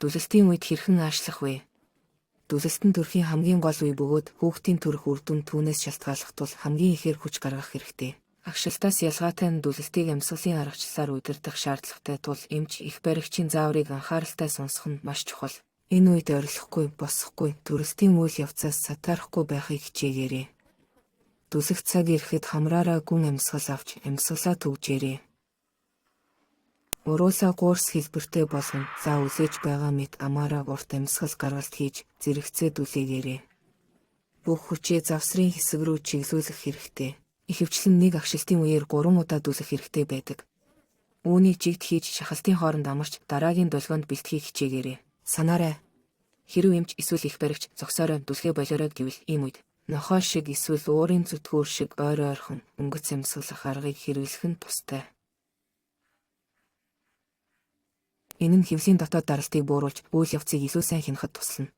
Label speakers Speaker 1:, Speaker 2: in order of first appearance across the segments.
Speaker 1: Дүлэлтийн үед хэрхэн аашлах вэ? Дүлэлт нь төрхийн хамгийн гол үе бөгөөд хүүхдийн төрөх үр дүн түүнээс шалтгааллах тул хамгийн ихээр хүч гаргах хэрэгтэй. Агшилтаас ялгаатай нь дүлэлтийг амьсгалын аргачлалаар удирдах шаардлагатай тул эмч их баригчийн зааврыг анхааралтай сонсох нь маш чухал. Энэ үед орилохгүй, босохгүй, дүлэлтийн үйл явцаас сатаарахгүй байхыг хичээгээрэй. Дүлэх цаг ирэхэд хамраараа гүн амьсгал авч амьсгалаа төгжээрэй. Уруусаа гуурс хэлбэртэй болгон за үзэж байгаа мэт амаараа урт амьсгал гаргалт хийж зэрэгцээ дүлээгээрэй. Бүх хүчээ завсрын хэсэг рүү чиглүүлэх хэрэгтэй. Ихэвчлэн нэг агшилтын үеэр 3 удаа дүлэх хэрэгтэй байдаг. Үүнийг жигд хийж шахалтын хооронд амарч дараагийн долгионд бэлтхийг хичээгээрэй. Санаарай. Хэрэв эмч эсвэл их баригч зогсоорой дүлхээ болоорой гэвэл ийм үед нохой шиг эсвэл уурын зүтгүүр шиг ойр ойрхон өнгөц амьсгалах аргыг хэрэглэх нь тустай. Энэ нь хэвлийн дотоод даралтыг бууруулж үйл явцыг илүү сайн хянахад туслана.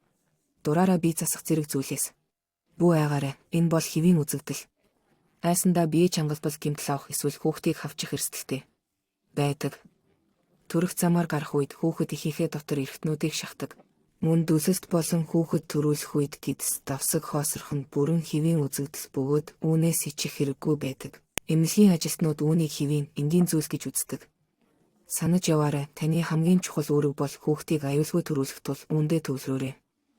Speaker 1: Дураараа бие засах зэрэг зүйлээс бүү айгаарай. Энэ бол хэвийн үзэгдэл. Айсандаа бие чангалбал гэмтэл авах эсвэл хүүхдийг хавчих эрсдэлтэй байдаг. Төрөх замаар гарах үед хүүхэд ихийнхээ дотор эргэтнүүдийг шахдаг. Мөн дүлэлт болон хүүхэд төрүүлэх үед гидс давсаг хоосрох нь бүрэн хэвийн үзэгдэл бөгөөд үүнээс ичих хэрэггүй байдаг. Эмнэлгийн ажилтнууд үүнийг хэвийн энгийн зүйл гэж үздэг. Санаж яваарай, таны хамгийн чухал үүрэг бол хүүхдийг аюулгүй төрүүлэх тул үүндээ төвлөрөөрэй.